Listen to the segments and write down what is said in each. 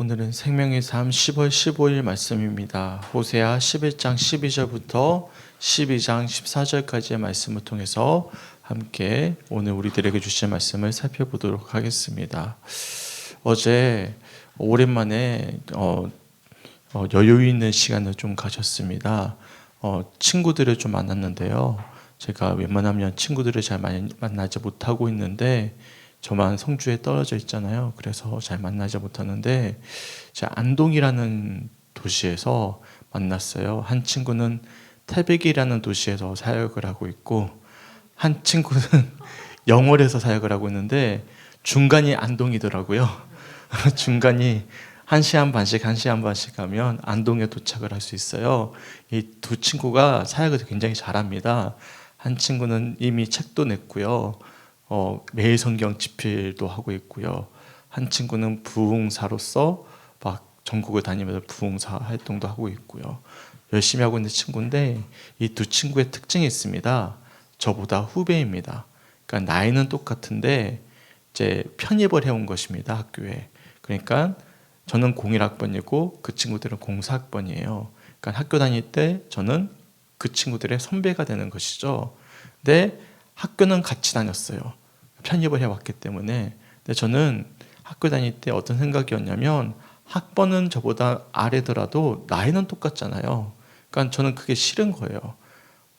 오늘은 생명의 삶 10월 15일 말씀입니다. 호세아 11장 12절부터 12장 14절까지의 말씀을 통해서 함께 오늘 우리들에게 주신 말씀을 살펴보도록 하겠습니다. 어제 오랜만에 여유 있는 시간을 좀 가졌습니다. 친구들을 좀 만났는데요. 제가 웬만하면 친구들을 잘 만나지 못하고 있는데 저만 성주에 떨어져 있잖아요. 그래서 잘 만나지 못하는데 제가 안동이라는 도시에서 만났어요. 한 친구는 태백이라는 도시에서 사역을 하고 있고 한 친구는 영월에서 사역을 하고 있는데 중간이 안동이더라고요. 중간이 1시간 반씩 가면 안동에 도착을 할 수 있어요. 이 두 친구가 사역을 굉장히 잘합니다. 한 친구는 이미 책도 냈고요. 매일 성경 집필도 하고 있고요. 한 친구는 부흥사로서 막 전국을 다니면서 부흥사 활동도 하고 있고요. 열심히 하고 있는 친구인데 이 두 친구의 특징이 있습니다. 저보다 후배입니다. 그러니까 나이는 똑같은데 이제 편입을 해온 것입니다. 학교에. 그러니까 저는 01학번이고 그 친구들은 04학번이에요. 그러니까 학교 다닐 때 저는 그 친구들의 선배가 되는 것이죠. 근데 학교는 같이 다녔어요. 편입을 해왔기 때문에. 근데 저는 학교 다닐 때 어떤 생각이었냐면 학번은 저보다 아래더라도 나이는 똑같잖아요. 그러니까 저는 그게 싫은 거예요.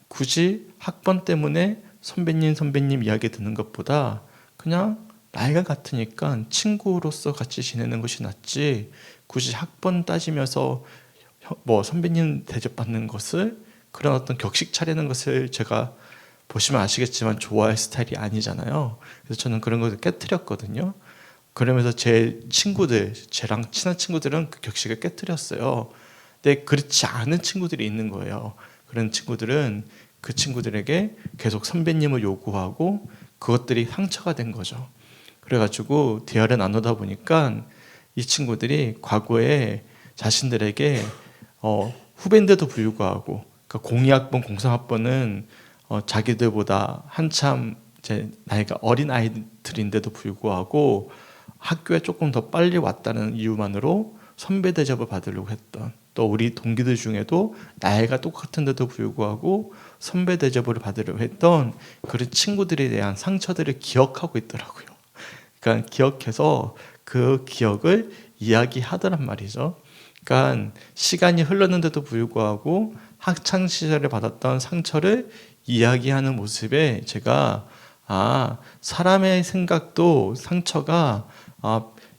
굳이 학번 때문에 선배님 이야기 듣는 것보다 그냥 나이가 같으니까 친구로서 같이 지내는 것이 낫지, 굳이 학번 따지면서 선배님 대접받는 것을, 그런 어떤 격식 차리는 것을 제가 보시면 아시겠지만 좋아할 스타일이 아니잖아요. 그래서 저는 그런 것을 깨트렸거든요. 그러면서 제 친구들, 저랑 친한 친구들은 그 격식을 깨트렸어요. 근데 그렇지 않은 친구들이 있는 거예요. 그런 친구들은 그 친구들에게 계속 선배님을 요구하고 그것들이 상처가 된 거죠. 그래가지고 대화를 나누다 보니까 이 친구들이 과거에 자신들에게 후배인데도 불구하고, 그러니까 02학번, 03학번은 자기들보다 한참 이제 나이가 어린 아이들인데도 불구하고 학교에 조금 더 빨리 왔다는 이유만으로 선배 대접을 받으려고 했던, 또 우리 동기들 중에도 나이가 똑같은데도 불구하고 선배 대접을 받으려고 했던 그런 친구들에 대한 상처들을 기억하고 있더라고요. 그러니까 기억해서 그 기억을 이야기하더란 말이죠. 그러니까 시간이 흘렀는데도 불구하고 학창 시절에 받았던 상처를 이야기하는 모습에 제가 사람의 생각도 상처가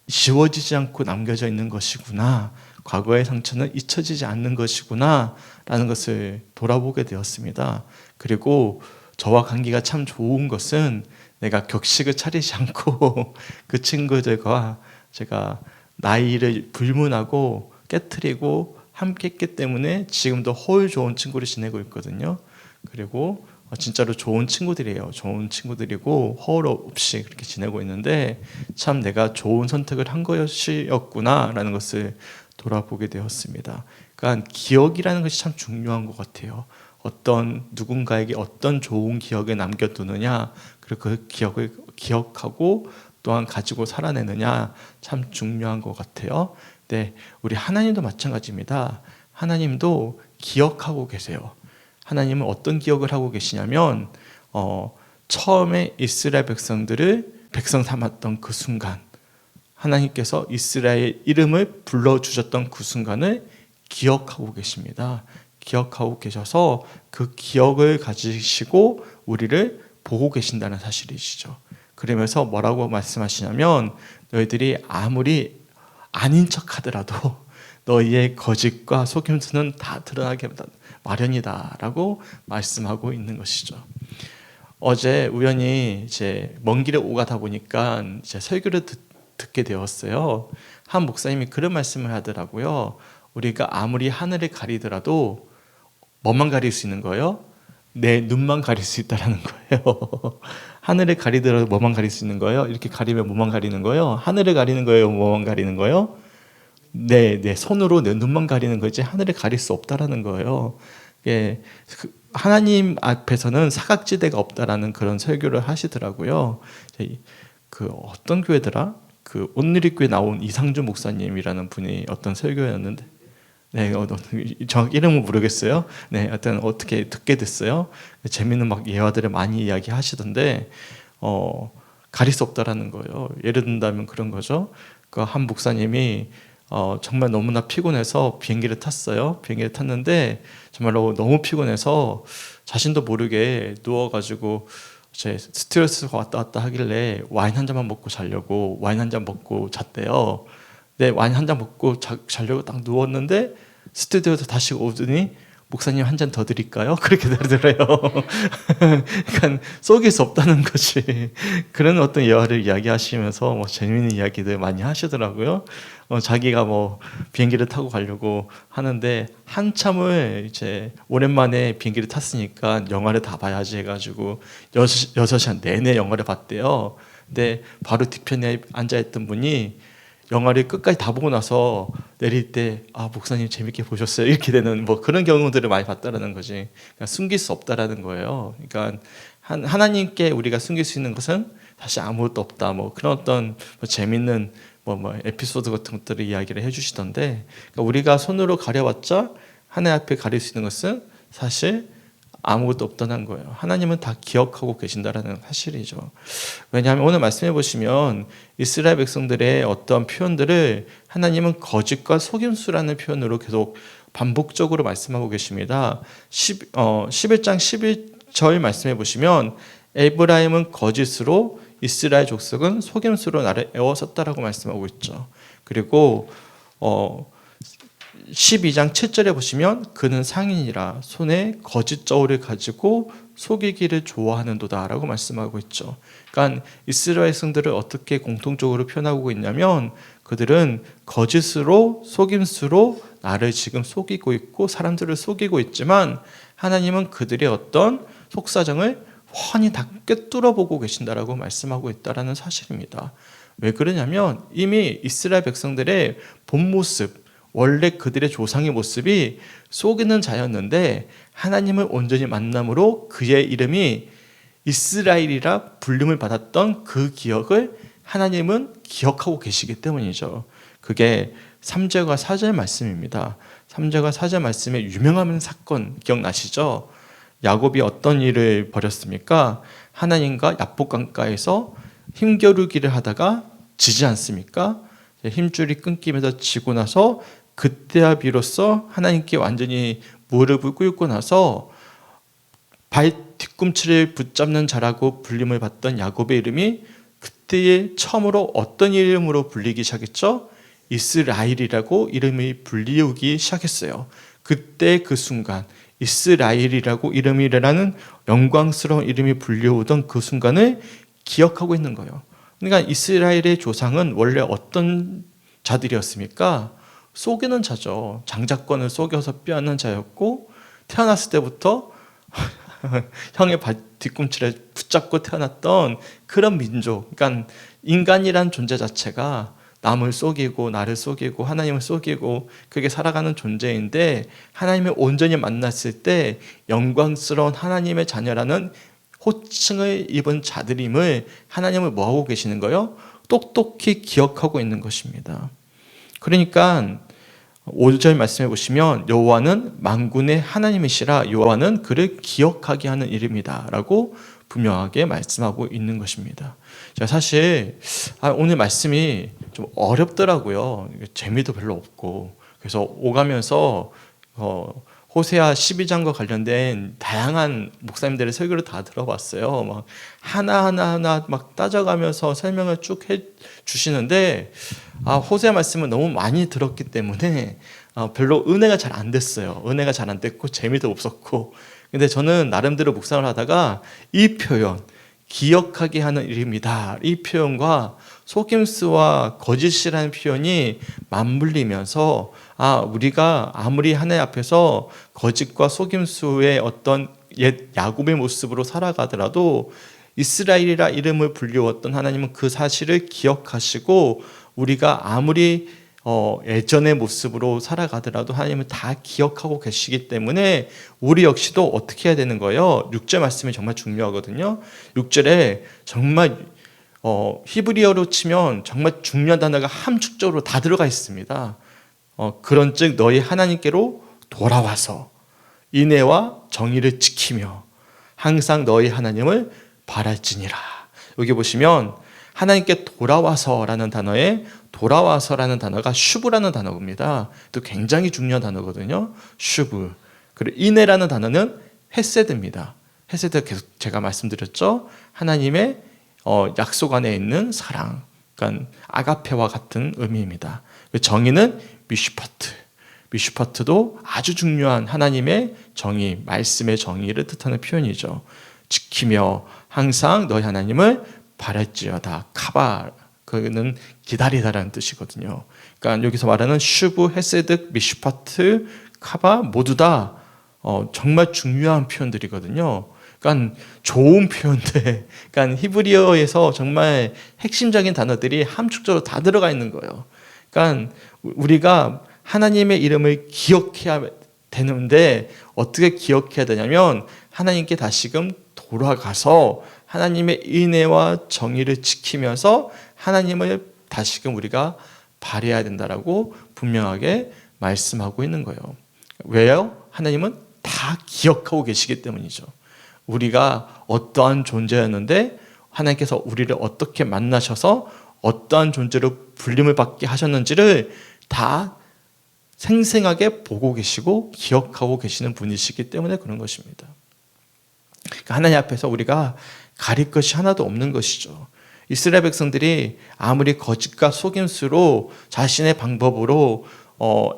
지워지지 않고 남겨져 있는 것이구나, 과거의 상처는 잊혀지지 않는 것이구나 라는 것을 돌아보게 되었습니다. 그리고 저와 관계가 참 좋은 것은 내가 격식을 차리지 않고 그 친구들과 제가 나이를 불문하고 깨트리고 함께 했기 때문에 지금도 허울 좋은 친구를 지내고 있거든요. 그리고 진짜로 좋은 친구들이에요. 좋은 친구들이고 허울 없이 그렇게 지내고 있는데 참 내가 좋은 선택을 한 것이었구나라는 것을 돌아보게 되었습니다. 그러니까 기억이라는 것이 참 중요한 것 같아요. 어떤 누군가에게 어떤 좋은 기억을 남겨두느냐, 그리고 그 기억을 기억하고 또한 가지고 살아내느냐, 참 중요한 것 같아요. 네, 우리 하나님도 마찬가지입니다. 하나님도 기억하고 계세요. 하나님은 어떤 기억을 하고 계시냐면 처음에 이스라엘 백성들을 백성 삼았던 그 순간, 하나님께서 이스라엘 이름을 불러주셨던 그 순간을 기억하고 계십니다. 기억하고 계셔서 그 기억을 가지시고 우리를 보고 계신다는 사실이시죠. 그러면서 뭐라고 말씀하시냐면 너희들이 아무리 아닌 척하더라도 너희의 거짓과 속임수는 다 드러나게 마련이다 라고 말씀하고 있는 것이죠. 어제 우연히 이제 먼 길에 오가다 보니까 이제 설교를 듣게 되었어요. 한 목사님이 그런 말씀을 하더라고요. 우리가 아무리 하늘을 가리더라도 뭐만 가릴 수 있는 거예요? 내 눈만 가릴 수 있다라는 거예요. 하늘을 가리더라도 뭐만 가릴 수 있는 거예요? 이렇게 가리면 뭐만 가리는 거예요? 하늘을 가리는 거예요? 뭐만 가리는 거예요? 내 손으로 내 눈만 가리는 거지 하늘을 가릴 수 없다라는 거예요. 예, 하나님 앞에서는 사각지대가 없다라는 그런 설교를 하시더라고요. 그 어떤 교회더라? 그 온누리교회 나온 이상준 목사님이라는 분이 어떤 설교였는데, 네, 정확히 이름은 모르겠어요. 네, 하여튼 어떻게 듣게 됐어요. 재밌는 막 예화들을 많이 이야기하시던데, 가릴 수 없다라는 거예요. 예를 든다면 그런 거죠. 그 한 목사님이 정말 너무나 피곤해서 비행기를 탔어요. 비행기를 탔는데 정말로 너무 피곤해서 자신도 모르게 누워가지고 제 스튜어디스가 왔다 갔다 하길래 와인 한 잔만 먹고 자려고 와인 한 잔 먹고 잤대요. 네, 와인 한 잔 먹고 자려고 딱 누웠는데 스튜디오에서 다시 오더니 목사님 한 잔 더 드릴까요? 그렇게 되더래요. 그러니까 속일 수 없다는 것이 그런 어떤 예화를 이야기하시면서 뭐 재미있는 이야기들 많이 하시더라고요. 자기가 뭐 비행기를 타고 가려고 하는데 한참을 이제 오랜만에 비행기를 탔으니까 영화를 다 봐야지 해가지고 6시간 내내 영화를 봤대요. 근데 바로 뒤편에 앉아있던 분이 영화를 끝까지 다 보고 나서 내릴 때 목사님 재밌게 보셨어요? 이렇게 되는 뭐 그런 경우들을 많이 봤다라는 거지. 그러니까 숨길 수 없다라는 거예요. 그러니까 하나님께 우리가 숨길 수 있는 것은 사실 아무것도 없다. 뭐 그런 어떤 재밌는 뭐 에피소드 같은 것들을 이야기를 해주시던데, 그러니까 우리가 손으로 가려봤자 하나님 앞에 가릴 수 있는 것은 사실 아무것도 없다는 거예요. 하나님은 다 기억하고 계신다라는 사실이죠. 왜냐하면 오늘 말씀해 보시면 이스라엘 백성들의 어떤 표현들을 하나님은 거짓과 속임수라는 표현으로 계속 반복적으로 말씀하고 계십니다. 11장 11절 말씀해 보시면 에브라임은 거짓으로 이스라엘 족속은 속임수로 나를 애워쌌다라고 말씀하고 있죠. 그리고 12장 7절에 보시면 그는 상인이라 손에 거짓 저울을 가지고 속이기를 좋아하는도다 라고 말씀하고 있죠. 그러니까 이스라엘 성들을 어떻게 공통적으로 표현하고 있냐면 그들은 거짓으로 속임수로 나를 지금 속이고 있고 사람들을 속이고 있지만 하나님은 그들의 어떤 속사정을 훤히 다 꿰뚫어 보고 계신다라고 말씀하고 있다라는 사실입니다. 왜 그러냐면 이미 이스라엘 백성들의 본 모습, 원래 그들의 조상의 모습이 속이는 자였는데 하나님을 온전히 만남으로 그의 이름이 이스라엘이라 불림을 받았던 그 기억을 하나님은 기억하고 계시기 때문이죠. 그게 3절과 4절 말씀입니다. 3절과 4절 말씀의 유명한 사건 기억나시죠? 야곱이 어떤 일을 벌였습니까? 하나님과 야복 강가에서 힘겨루기를 하다가 지지 않습니까? 힘줄이 끊기면서 지고 나서 그때야 비로소 하나님께 완전히 무릎을 꿇고 나서 발 뒤꿈치를 붙잡는 자라고 불림을 받던 야곱의 이름이 그때에 처음으로 어떤 이름으로 불리기 시작했죠? 이스라엘이라고 이름이 불리우기 시작했어요. 그때 그 순간 이스라엘이라고 이름이라는 영광스러운 이름이 불려오던 그 순간을 기억하고 있는 거예요. 그러니까 이스라엘의 조상은 원래 어떤 자들이었습니까? 속이는 자죠. 장자권을 속여서 빼앗는 자였고 태어났을 때부터 형의 뒤꿈치를 붙잡고 태어났던 그런 민족. 그러니까 인간이란 존재 자체가 남을 속이고 나를 속이고 하나님을 속이고 그게 살아가는 존재인데 하나님을 온전히 만났을 때 영광스러운 하나님의 자녀라는 호칭을 입은 자들임을 하나님을 뭐하고 계시는 거예요? 똑똑히 기억하고 있는 것입니다. 그러니까 5절 말씀해 보시면 여호와는 만군의 하나님이시라 여호와는 그를 기억하게 하는 이름이다 라고 분명하게 말씀하고 있는 것입니다. 제가 사실 오늘 말씀이 좀 어렵더라고요. 재미도 별로 없고 그래서 오가면서 호세아 12장과 관련된 다양한 목사님들의 설교를 다 들어봤어요. 막 하나하나 막 따져가면서 설명을 쭉 해주시는데 호세아 말씀은 너무 많이 들었기 때문에 별로 은혜가 잘 안 됐어요. 은혜가 잘 안 됐고 재미도 없었고 근데 저는 나름대로 묵상을 하다가 이 표현 기억하게 하는 이름이다. 이 표현과 속임수와 거짓이라는 표현이 맞물리면서 우리가 아무리 하나님 앞에서 거짓과 속임수의 어떤 옛 야곱의 모습으로 살아가더라도 이스라엘이라 이름을 불리웠던 하나님은 그 사실을 기억하시고 우리가 아무리 예전의 모습으로 살아가더라도 하나님은 다 기억하고 계시기 때문에 우리 역시도 어떻게 해야 되는 거예요? 6절 말씀이 정말 중요하거든요. 6절에 정말 히브리어로 치면 정말 중요한 단어가 함축적으로 다 들어가 있습니다. 그런즉 너희 하나님께로 돌아와서 인애와 정의를 지키며 항상 너희 하나님을 바랄지니라. 여기 보시면 하나님께 돌아와서라는 단어에 돌아와서라는 단어가 슈브라는 단어입니다. 또 굉장히 중요한 단어거든요. 슈브. 그리고 인애라는 단어는 헤세드입니다. 헤세드 계속 제가 말씀드렸죠. 하나님의 약속 안에 있는 사랑, 그러니까 아가페와 같은 의미입니다. 정의는 미슈파트. 미슈파트도 아주 중요한 하나님의 정의, 말씀의 정의를 뜻하는 표현이죠. 지키며 항상 너희 하나님을 바랄지어다. 카바, 그는 기다리다라는 뜻이거든요. 그러니까 여기서 말하는 슈브, 헤세드, 미슈파트, 카바 모두 다 정말 중요한 표현들이거든요. 그러니까 좋은 표현들, 그러니까 히브리어에서 정말 핵심적인 단어들이 함축적으로 다 들어가 있는 거예요. 그러니까 우리가 하나님의 이름을 기억해야 되는데 어떻게 기억해야 되냐면 하나님께 다시금 돌아가서 하나님의 인애와 정의를 지키면서 하나님을 다시금 우리가 바라야 된다라고 분명하게 말씀하고 있는 거예요. 왜요? 하나님은 다 기억하고 계시기 때문이죠. 우리가 어떠한 존재였는데 하나님께서 우리를 어떻게 만나셔서 어떠한 존재로 불림을 받게 하셨는지를 다 생생하게 보고 계시고 기억하고 계시는 분이시기 때문에 그런 것입니다. 그러니까 하나님 앞에서 우리가 가릴 것이 하나도 없는 것이죠. 이스라엘 백성들이 아무리 거짓과 속임수로 자신의 방법으로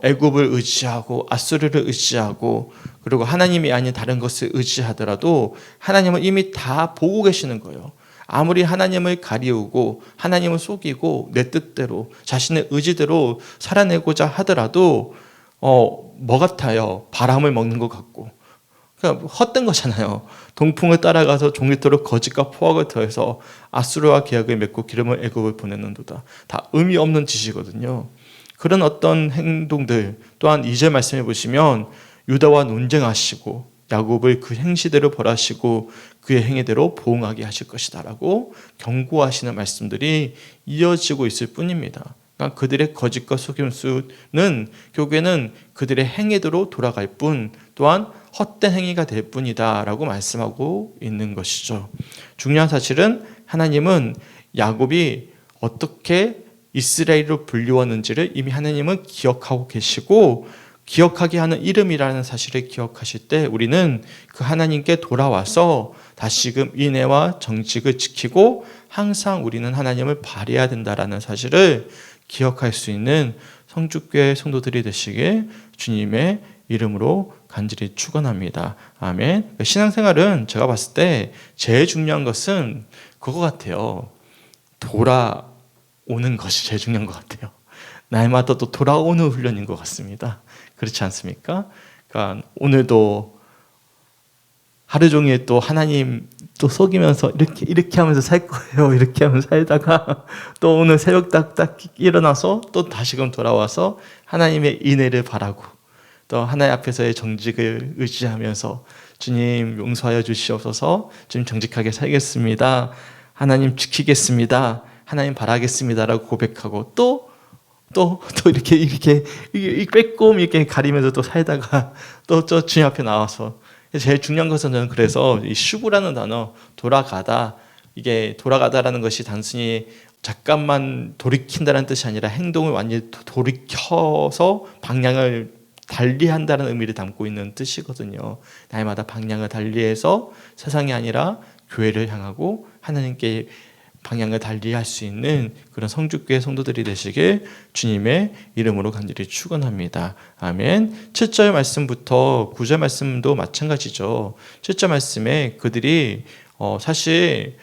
애굽을 의지하고 아수르를 의지하고 그리고 하나님이 아닌 다른 것을 의지하더라도 하나님은 이미 다 보고 계시는 거예요. 아무리 하나님을 가리우고 하나님을 속이고 내 뜻대로 자신의 의지대로 살아내고자 하더라도 뭐 같아요? 바람을 먹는 것 같고 그러니까 헛된 거잖아요. 동풍을 따라가서 종일토록 거짓과 포악을 더해서 아수르와 계약을 맺고 기름을 애굽을 보냈는도다. 다 의미 없는 짓이거든요. 그런 어떤 행동들 또한 2절 말씀해 보시면 유다와 논쟁하시고 야곱을 그 행시대로 벌하시고 그의 행위대로 보응하게 하실 것이다 라고 경고하시는 말씀들이 이어지고 있을 뿐입니다. 그러니까 그들의 거짓과 속임수는 결국에는 그들의 행위대로 돌아갈 뿐 또한 헛된 행위가 될 뿐이다 라고 말씀하고 있는 것이죠. 중요한 사실은 하나님은 야곱이 어떻게 이스라엘로 불리웠는지를 이미 하나님은 기억하고 계시고 기억하게 하는 이름이라는 사실을 기억하실 때 우리는 그 하나님께 돌아와서 다시금 인애와 정직을 지키고 항상 우리는 하나님을 바라야 된다라는 사실을 기억할 수 있는 성주교회 성도들이 되시길 주님의 이름으로 간절히 축원합니다. 아멘. 신앙생활은 제가 봤을 때 제일 중요한 것은 그거 같아요. 돌아오는 것이 제일 중요한 것 같아요. 날마다 또 돌아오는 훈련인 것 같습니다. 그렇지 않습니까? 그러니까 오늘도 하루 종일 또 하나님 또 속이면서 이렇게 하면서 살 거예요. 이렇게 하면서 살다가 또 오늘 새벽 딱 일어나서 또 다시금 돌아와서 하나님의 인애를 바라고 또 하나님 앞에서의 정직을 의지하면서 주님 용서하여 주시옵소서. 주님 정직하게 살겠습니다. 하나님 지키겠습니다. 하나님 바라겠습니다라고 고백하고 또 이렇게 빼꼼 이렇게 가리면서 또 살다가 또 저 주님 앞에 나와서 제일 중요한 것은 저는 그래서 이 슈브라는 단어 돌아가다 이게 돌아가다라는 것이 단순히 잠깐만 돌이킨다는 뜻이 아니라 행동을 완전히 돌이켜서 방향을 달리한다는 의미를 담고 있는 뜻이거든요. 날마다 방향을 달리해서 세상이 아니라 교회를 향하고 하나님께 방향을 달리할 수 있는 그런 성주교회 성도들이 되시길 주님의 이름으로 간절히 축원합니다. 아멘. 7절 말씀부터 9절 말씀도 마찬가지죠. 7절 말씀에 그들이 사실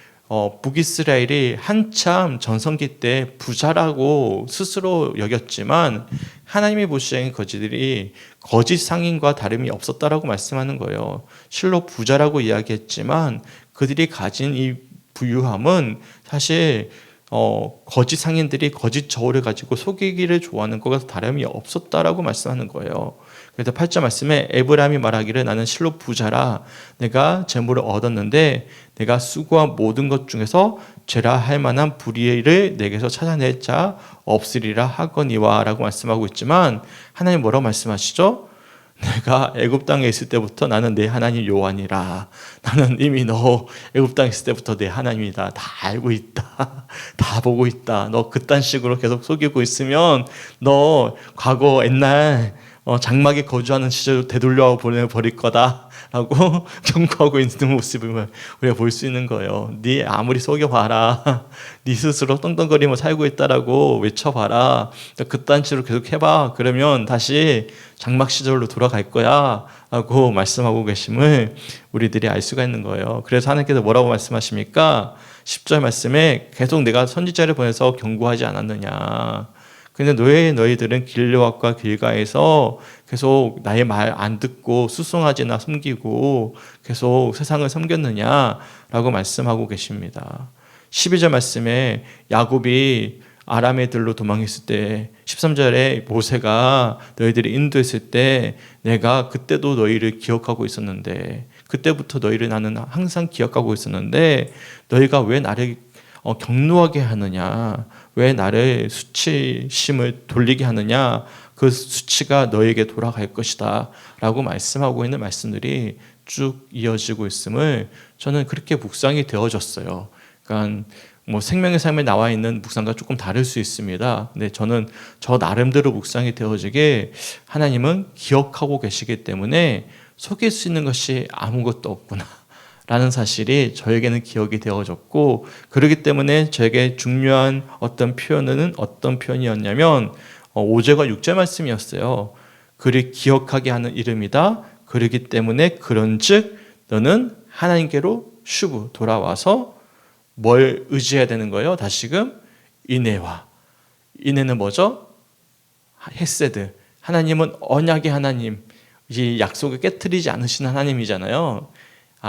북이스라엘이 한참 전성기 때 부자라고 스스로 여겼지만 하나님이 보시기엔 그들이 거짓 상인과 다름이 없었다라고 말씀하는 거예요. 실로 부자라고 이야기했지만 그들이 가진 이 부유함은 사실 거짓 상인들이 거짓 저울을 가지고 속이기를 좋아하는 것과 다름이 없었다라고 말씀하는 거예요. 그래서 8절 말씀에 에브라임이 말하기를 나는 실로 부자라 내가 재물을 얻었는데 내가 수고한 모든 것 중에서 죄라 할 만한 불의를 내게서 찾아낼 자 없으리라 하거니와 라고 말씀하고 있지만 하나님 뭐라고 말씀하시죠? 내가 애굽 땅에 있을 때부터 나는 내 하나님 여호와니라. 나는 이미 너 애굽 땅에 있을 때부터 내 하나님이다. 다 알고 있다. 다 보고 있다. 너 그딴 식으로 계속 속이고 있으면 너 과거 옛날 장막에 거주하는 시절 되돌려 보내버릴 거다 라고 경고하고 있는 모습을 우리가 볼 수 있는 거예요. 네 아무리 속여봐라. 네 스스로 떵떵거리며 살고 있다라고 외쳐봐라. 그딴 식으로 계속 해봐. 그러면 다시 장막 시절로 돌아갈 거야 라고 말씀하고 계심을 우리들이 알 수가 있는 거예요. 그래서 하나님께서 뭐라고 말씀하십니까? 10절 말씀에 계속 내가 선지자를 보내서 경고하지 않았느냐. 근데 너희들은 길르앗과 길가에서 계속 나의 말 안 듣고 수송아지나 섬기고 계속 세상을 섬겼느냐라고 말씀하고 계십니다. 12절 말씀에 야곱이 아람의 들로 도망했을 때 13절에 모세가 너희들이 인도했을 때 내가 그때도 너희를 기억하고 있었는데 그때부터 너희를 나는 항상 기억하고 있었는데 너희가 왜 나를 경노하게 하느냐, 왜 나를 수치심을 돌리게 하느냐, 그 수치가 너에게 돌아갈 것이다 라고 말씀하고 있는 말씀들이 쭉 이어지고 있음을 저는 그렇게 묵상이 되어졌어요. 그러니까 뭐 생명의 삶에 나와 있는 묵상과 조금 다를 수 있습니다. 근데 저는 저 나름대로 묵상이 되어지게 하나님은 기억하고 계시기 때문에 속일 수 있는 것이 아무것도 없구나 라는 사실이 저에게는 기억이 되어졌고, 그렇기 때문에 저에게 중요한 어떤 표현은 어떤 표현이었냐면 5절과 6절 말씀이었어요. 그를 기억하게 하는 이름이다. 그렇기 때문에 그런즉 너는 하나님께로 슈브 돌아와서 뭘 의지해야 되는 거예요? 다시금 인애와. 인애는 뭐죠? 헤세드. 하나님은 언약의 하나님, 이 약속을 깨트리지 않으시는 하나님이잖아요.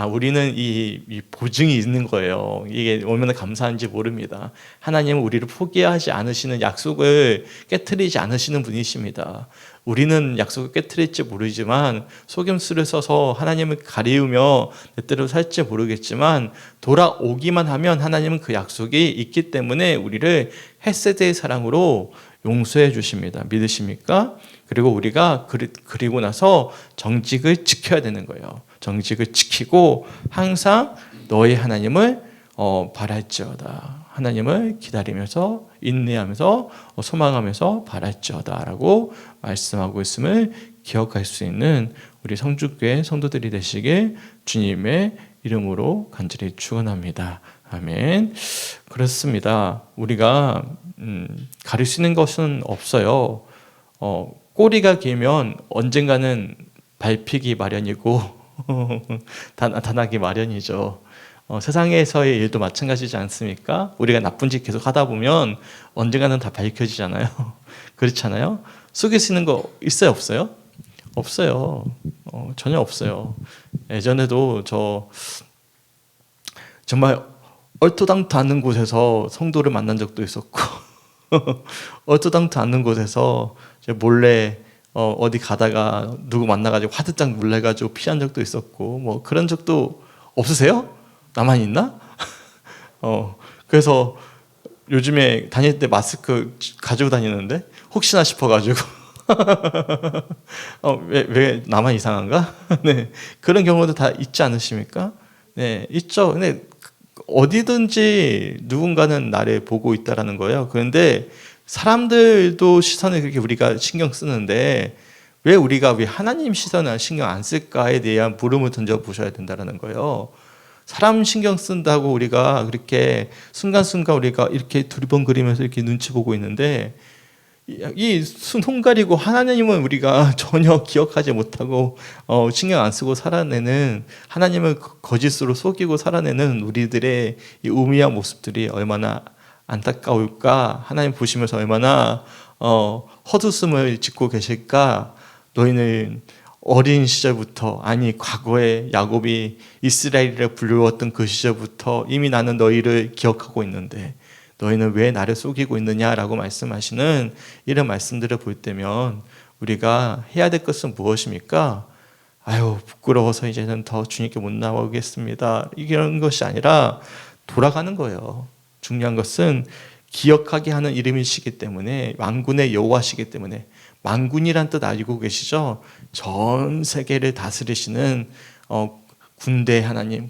우리는 이 보증이 있는 거예요. 이게 얼마나 감사한지 모릅니다. 하나님은 우리를 포기하지 않으시는, 약속을 깨트리지 않으시는 분이십니다. 우리는 약속을 깨트릴지 모르지만 속임수를 써서 하나님을 가리우며 내 뜻대로 살지 모르겠지만 돌아오기만 하면 하나님은 그 약속이 있기 때문에 우리를 헤세드의 사랑으로 용서해 주십니다. 믿으십니까? 그리고 우리가 그리고 나서 정직을 지켜야 되는 거예요. 정직을 지키고 항상 너희 하나님을 바랄지어다. 하나님을 기다리면서 인내하면서 소망하면서 바랄지어다 라고 말씀하고 있음을 기억할 수 있는 우리 성주교회 성도들이 되시길 주님의 이름으로 간절히 축원합니다. 아멘. 그렇습니다. 우리가 가릴 수 있는 것은 없어요. 꼬리가 길면 언젠가는 밟히기 마련이고 단하기 마련이죠. 세상에서의 일도 마찬가지지 않습니까? 우리가 나쁜 짓 계속 하다 보면 언젠가는 다 밝혀지잖아요. 그렇잖아요. 속일 수 있는 거 있어요, 없어요? 없어요. 전혀 없어요. 예전에도 저 정말 얼토당토 않는 곳에서 성도를 만난 적도 있었고 얼토당토 않는 곳에서 몰래 어디 가다가 누구 만나가지고 화들짝 놀래가지고 피한 적도 있었고, 뭐 그런 적도 없으세요? 나만 있나? 그래서 요즘에 다닐 때 마스크 가지고 다니는데 혹시나 싶어가지고 왜 나만 이상한가? 네, 그런 경우도 다 있지 않으십니까? 네, 있죠. 근데 어디든지 누군가는 나를 보고 있다라는 거예요. 그런데 사람들도 시선을 그렇게 우리가 신경 쓰는데 왜 하나님 시선을 신경 안 쓸까에 대한 물음을 던져 보셔야 된다는 거예요. 사람 신경 쓴다고 우리가 그렇게 순간순간 우리가 이렇게 두리번거리면서 이렇게 눈치 보고 있는데 이 손 가리고 하나님은 우리가 전혀 기억하지 못하고 신경 안 쓰고 살아내는, 하나님을 거짓으로 속이고 살아내는 우리들의 이 우미한 모습들이 얼마나 안타까울까. 하나님 보시면서 얼마나 헛웃음을 짓고 계실까. 너희는 어린 시절부터, 아니 과거에 야곱이 이스라엘이라 불리웠던 그 시절부터 이미 나는 너희를 기억하고 있는데 너희는 왜 나를 속이고 있느냐라고 말씀하시는 이런 말씀들을 볼 때면 우리가 해야 될 것은 무엇입니까? 아유, 부끄러워서 이제는 더 주님께 못 나오겠습니다. 이런 것이 아니라 돌아가는 거예요. 중요한 것은 기억하게 하는 이름이시기 때문에, 만군의 여호와시기 때문에, 만군이란 뜻 알고 계시죠? 전 세계를 다스리시는 군대 하나님,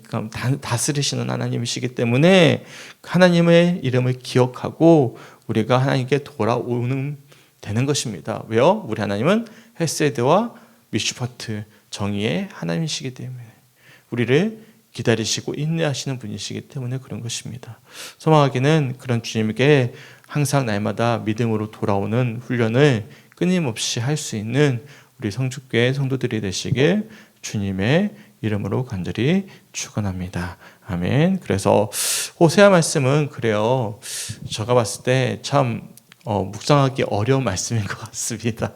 다스리시는 하나님이시기 때문에 하나님의 이름을 기억하고 우리가 하나님께 돌아오는 되는 것입니다. 왜요? 우리 하나님은 헤세드와 미슈퍼트, 정의의 하나님이시기 때문에, 우리를 기다리시고 인내하시는 분이시기 때문에 그런 것입니다. 소망하기는 그런 주님에게 항상 날마다 믿음으로 돌아오는 훈련을 끊임없이 할 수 있는 우리 성주교회 성도들이 되시길 주님의 이름으로 간절히 축원합니다. 아멘. 그래서 호세아 말씀은 그래요. 제가 봤을 때 참 묵상하기 어려운 말씀인 것 같습니다.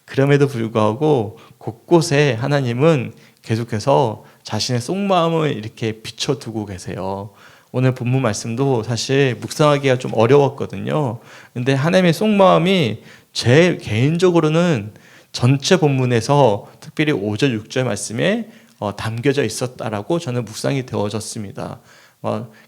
그럼에도 불구하고 곳곳에 하나님은 계속해서 자신의 속마음을 이렇게 비춰두고 계세요. 오늘 본문 말씀도 사실 묵상하기가 좀 어려웠거든요. 근데 하나님의 속마음이 제 개인적으로는 전체 본문에서 특별히 5절, 6절 말씀에 담겨져 있었다라고 저는 묵상이 되어졌습니다.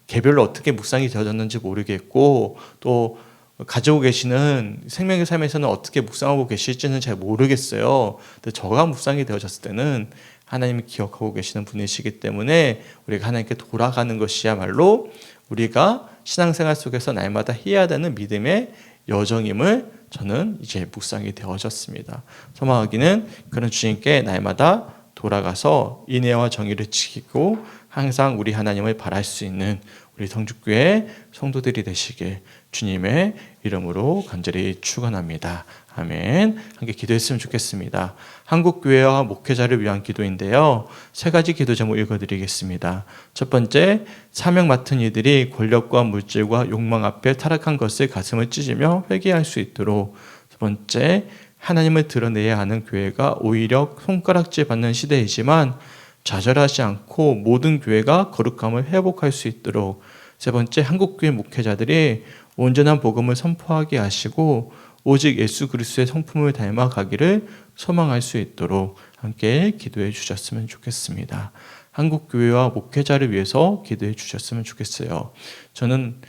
개별로 어떻게 묵상이 되어졌는지 모르겠고, 또 가지고 계시는 생명의 삶에서는 어떻게 묵상하고 계실지는 잘 모르겠어요. 근데 저가 묵상이 되어졌을 때는 하나님이 기억하고 계시는 분이시기 때문에 우리가 하나님께 돌아가는 것이야말로 우리가 신앙생활 속에서 날마다 해야 되는 믿음의 여정임을 저는 이제 묵상이 되어졌습니다. 소망하기는 그런 주님께 날마다 돌아가서 인애와 정의를 지키고 항상 우리 하나님을 바랄 수 있는 우리 성주교회 성도들이 되시길 주님의 이름으로 간절히 축원합니다. 아멘. 함께 기도했으면 좋겠습니다. 한국교회와 목회자를 위한 기도인데요. 세 가지 기도 제목 읽어드리겠습니다. 첫 번째, 사명 맡은 이들이 권력과 물질과 욕망 앞에 타락한 것을 가슴을 찢으며 회개할 수 있도록. 두 번째, 하나님을 드러내야 하는 교회가 오히려 손가락질 받는 시대이지만 좌절하지 않고 모든 교회가 거룩함을 회복할 수 있도록. 세 번째, 한국교회 목회자들이 온전한 복음을 선포하게 하시고 오직 예수 그리스도의 성품을 닮아가기를 소망할 수 있도록 함께 기도해 주셨으면 좋겠습니다. 한국교회와 목회자를 위해서 기도해 주셨으면 좋겠어요. 저는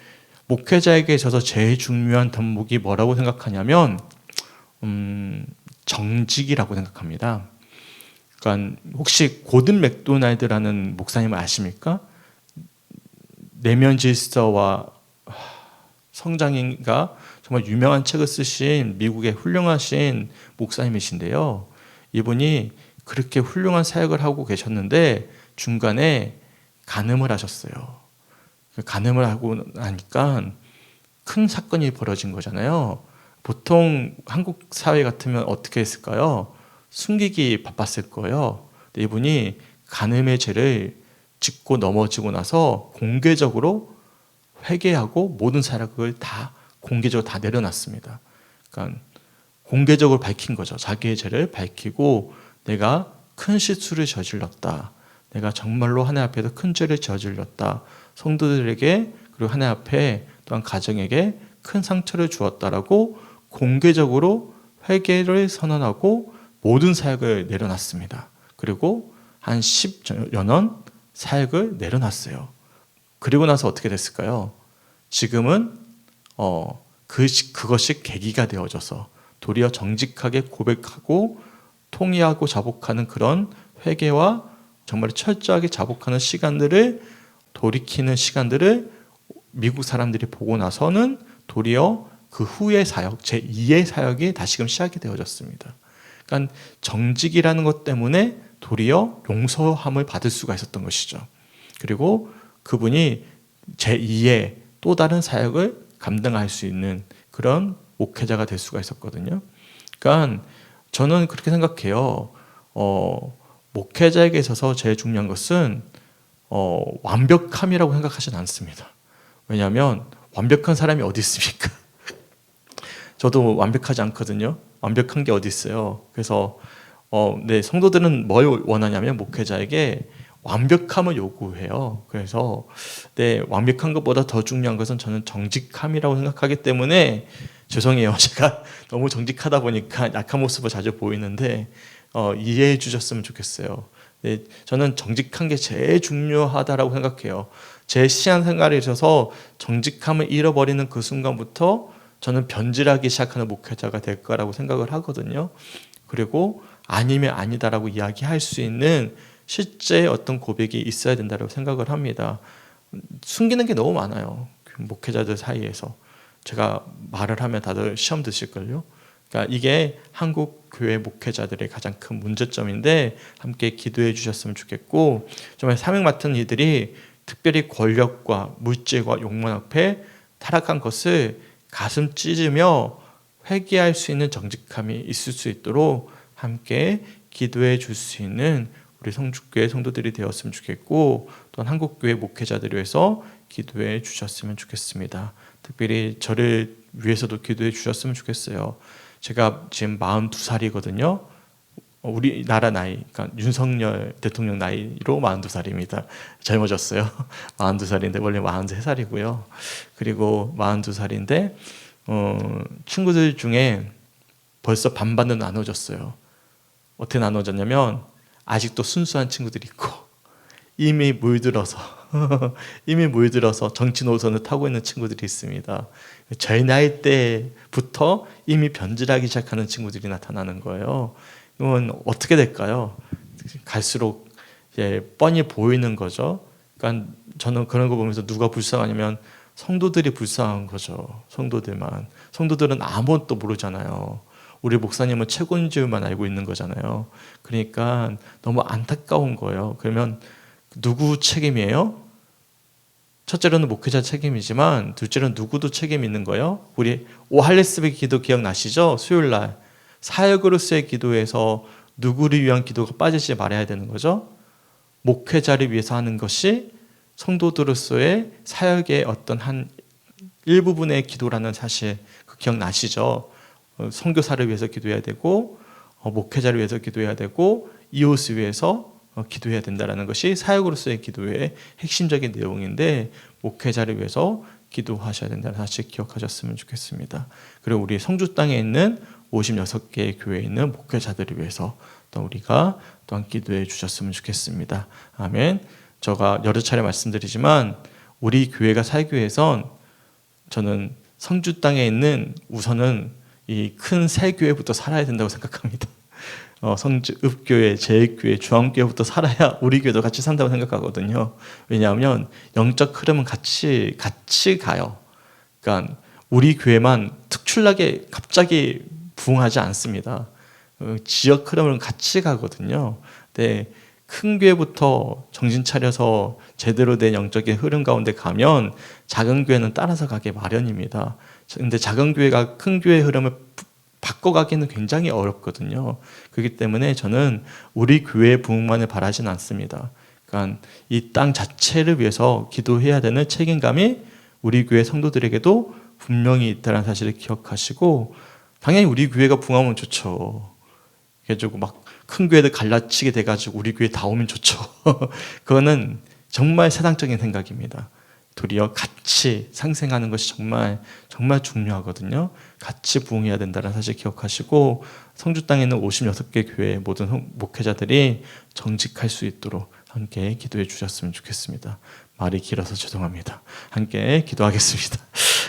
목회자에게 있어서 제일 중요한 덕목이 뭐라고 생각하냐면 정직이라고 생각합니다. 그러니까 혹시 고든 맥도날드라는 목사님을 아십니까? 내면 질서와 성장인가 정말 유명한 책을 쓰신 미국의 훌륭하신 목사님이신데요. 이분이 그렇게 훌륭한 사역을 하고 계셨는데 중간에 간음을 하셨어요. 간음을 하고 나니까 큰 사건이 벌어진 거잖아요. 보통 한국 사회 같으면 어떻게 했을까요? 숨기기 바빴을 거예요. 근데 이분이 간음의 죄를 짓고 넘어지고 나서 공개적으로 회개하고 모든 사역을 다 공개적으로 다 내려놨습니다. 그러니까 공개적으로 밝힌 거죠. 자기의 죄를 밝히고 내가 큰 실수를 저질렀다. 내가 정말로 하나님 앞에서 큰 죄를 저질렀다. 성도들에게 그리고 하나님 앞에 또한 가정에게 큰 상처를 주었다라고 공개적으로 회개를 선언하고 모든 사역을 내려놨습니다. 그리고 한 10여 년 사역을 내려놨어요. 그리고 나서 어떻게 됐을까요? 지금은 그것이 계기가 되어져서 도리어 정직하게 고백하고 통의하고 자복하는 그런 회개와 정말 철저하게 자복하는 시간들을 돌이키는 시간들을 미국 사람들이 보고 나서는 도리어 그 후의 사역, 제2의 사역이 다시금 시작이 되어졌습니다. 그러니까 정직이라는 것 때문에 도리어 용서함을 받을 수가 있었던 것이죠. 그리고 그분이 제2의 또 다른 사역을 감당할 수 있는 그런 목회자가 될 수가 있었거든요. 그러니까 저는 그렇게 생각해요. 목회자에게 있어서 제일 중요한 것은 완벽함이라고 생각하지는 않습니다. 왜냐하면 완벽한 사람이 어디 있습니까? 저도 완벽하지 않거든요. 완벽한 게 어디 있어요. 그래서 성도들은 뭘 원하냐면 목회자에게 완벽함을 요구해요. 그래서 완벽한 것보다 더 중요한 것은 저는 정직함이라고 생각하기 때문에 죄송해요. 제가 너무 정직하다 보니까 약한 모습을 자주 보이는데 이해해 주셨으면 좋겠어요. 저는 정직한 게 제일 중요하다라고 생각해요. 제 신앙생활에 있어서 정직함을 잃어버리는 그 순간부터 저는 변질하기 시작하는 목회자가 될 거라고 생각을 하거든요. 그리고 아니면 아니다라고 이야기할 수 있는 실제 어떤 고백이 있어야 된다고 생각을 합니다. 숨기는 게 너무 많아요. 목회자들 사이에서. 제가 말을 하면 다들 시험 드실걸요. 그러니까 이게 한국 교회 목회자들의 가장 큰 문제점인데 함께 기도해 주셨으면 좋겠고, 정말 사명 맡은 이들이 특별히 권력과 물질과 욕망 앞에 타락한 것을 가슴 찢으며 회개할 수 있는 정직함이 있을 수 있도록 함께 기도해 줄 수 있는 우리 성주교회 성도들이 되었으면 좋겠고, 또한 한국교회 목회자들을 위해서 기도해 주셨으면 좋겠습니다. 특별히 저를 위해서도 기도해 주셨으면 좋겠어요. 제가 지금 42살이거든요. 우리나라 나이, 그러니까 윤석열 대통령 나이로 42살입니다. 젊어졌어요. 42살인데 원래 43살이고요. 그리고 42살인데 친구들 중에 벌써 반반은 나눠졌어요. 어떻게 나눠졌냐면 아직도 순수한 친구들이 있고 이미 물들어서 정치 노선을 타고 있는 친구들이 있습니다. 저희 나이 때부터 이미 변질하기 시작하는 친구들이 나타나는 거예요. 이건 어떻게 될까요? 갈수록 뻔히 보이는 거죠. 그러니까 저는 그런 거 보면서 누가 불쌍하냐면 성도들이 불쌍한 거죠. 성도들은 아무것도 모르잖아요. 우리 목사님은 최고인 줄만 알고 있는 거잖아요. 그러니까 너무 안타까운 거예요. 그러면 누구 책임이에요? 첫째로는 목회자 책임이지만 둘째로는 누구도 책임이 있는 거예요. 우리 오할레스베 기도 기억나시죠? 수요일날 사역으로서의 기도에서 누구를 위한 기도가 빠지지 말아야 되는 거죠. 목회자를 위해서 하는 것이 성도들로서의 사역의 어떤 한 일부분의 기도라는 사실 기억나시죠? 선교사를 위해서 기도해야 되고 목회자를 위해서 기도해야 되고 이웃을 위해서 기도해야 된다는 것이 사역으로서의 기도의 핵심적인 내용인데, 목회자를 위해서 기도하셔야 된다는 사실 기억하셨으면 좋겠습니다. 그리고 우리 성주 땅에 있는 56개의 교회에 있는 목회자들을 위해서 또 우리가 또한 기도해 주셨으면 좋겠습니다. 아멘. 제가 여러 차례 말씀드리지만 우리 교회가 살기 위해선 저는 성주 땅에 있는 우선은 이 큰 새 교회부터 살아야 된다고 생각합니다. 성주 읍교회, 제일교회, 중앙교회부터 살아야 우리 교회도 같이 산다고 생각하거든요. 왜냐하면 영적 흐름은 같이 가요. 그러니까 우리 교회만 특출나게 갑자기 부흥하지 않습니다. 지역 흐름은 같이 가거든요. 근데 큰 교회부터 정신 차려서 제대로 된 영적인 흐름 가운데 가면 작은 교회는 따라서 가기 마련입니다. 근데 작은 교회가 큰 교회의 흐름을 바꿔가기는 굉장히 어렵거든요. 그렇기 때문에 저는 우리 교회의 부흥만을 바라진 않습니다. 그러니까 이 땅 자체를 위해서 기도해야 되는 책임감이 우리 교회 성도들에게도 분명히 있다는 사실을 기억하시고, 당연히 우리 교회가 부흥하면 좋죠. 그래가지고 막 큰 교회들 갈라치게 돼가지고 우리 교회 다 오면 좋죠. 그거는 정말 세상적인 생각입니다. 도리어 같이 상생하는 것이 정말 중요하거든요. 같이 부흥해야 된다는 사실 기억하시고, 성주 땅에 있는 56개 교회 모든 목회자들이 정직할 수 있도록 함께 기도해 주셨으면 좋겠습니다. 말이 길어서 죄송합니다. 함께 기도하겠습니다.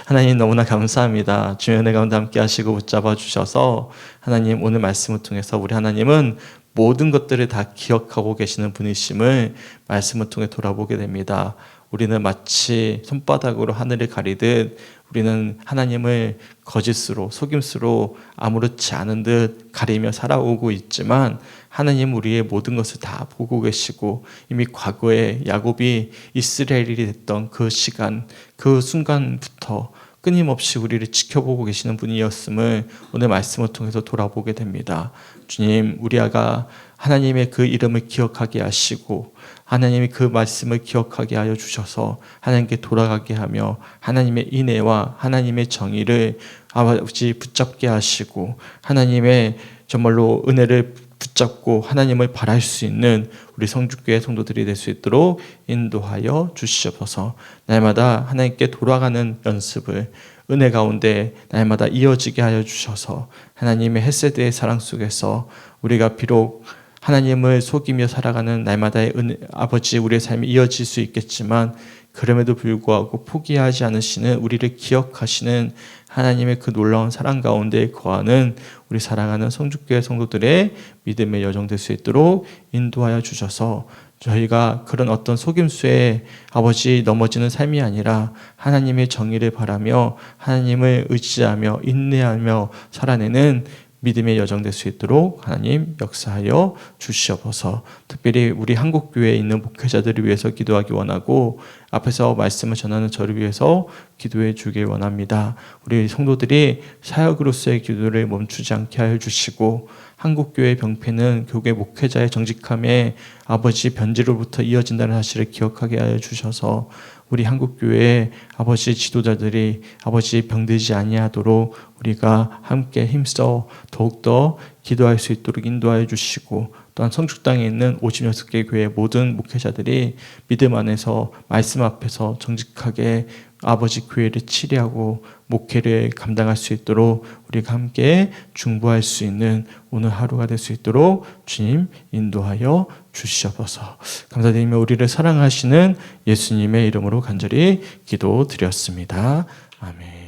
하나님 너무나 감사합니다. 주의 은혜 가운데 함께 하시고 붙잡아 주셔서 하나님 오늘 말씀을 통해서 우리 하나님은 모든 것들을 다 기억하고 계시는 분이심을 말씀을 통해 돌아보게 됩니다. 우리는 마치 손바닥으로 하늘을 가리듯 우리는 하나님을 거짓으로 속임수로 아무렇지 않은 듯 가리며 살아오고 있지만 하나님 우리의 모든 것을 다 보고 계시고 이미 과거에 야곱이 이스라엘이 됐던 그 시간 그 순간부터 끊임없이 우리를 지켜보고 계시는 분이었음을 오늘 말씀을 통해서 돌아보게 됩니다. 주님, 우리 아가 하나님의 그 이름을 기억하게 하시고 하나님이 그 말씀을 기억하게 하여 주셔서 하나님께 돌아가게 하며 하나님의 인애와 하나님의 정의를 아버지 붙잡게 하시고 하나님의 정말로 은혜를 붙잡고 하나님을 바랄 수 있는 우리 성주교회 성도들이 될 수 있도록 인도하여 주시옵소서. 날마다 하나님께 돌아가는 연습을 은혜 가운데 날마다 이어지게 하여 주셔서 하나님의 헤세드의 사랑 속에서 우리가 비록 하나님을 속이며 살아가는 날마다의 아버지 우리의 삶이 이어질 수 있겠지만 그럼에도 불구하고 포기하지 않으시는 우리를 기억하시는 하나님의 그 놀라운 사랑 가운데 거하는 우리 사랑하는 성주교회 성도들의 믿음의 여정 될 수 있도록 인도하여 주셔서 저희가 그런 어떤 속임수에 아버지 넘어지는 삶이 아니라 하나님의 정의를 바라며 하나님을 의지하며 인내하며 살아내는 믿음의 여정 될 수 있도록 하나님 역사하여 주시옵소서. 특별히 우리 한국교회에 있는 목회자들을 위해서 기도하기 원하고 앞에서 말씀을 전하는 저를 위해서 기도해 주길 원합니다. 우리 성도들이 사역으로서의 기도를 멈추지 않게 하여 주시고 한국교회 병폐는 교회 목회자의 정직함에 아버지 변질로부터 이어진다는 사실을 기억하게 하여 주셔서 우리 한국교회의 아버지 지도자들이 아버지 병들지 아니하도록 우리가 함께 힘써 더욱더 기도할 수 있도록 인도하여 주시고 또한 성축당에 있는 56개 교회 모든 목회자들이 믿음 안에서 말씀 앞에서 정직하게 아버지 교회를 치리하고 목회를 감당할 수 있도록 우리가 함께 중보할 수 있는 오늘 하루가 될 수 있도록 주님 인도하여 주시옵소서. 감사드리며 우리를 사랑하시는 예수님의 이름으로 간절히 기도드렸습니다. 아멘.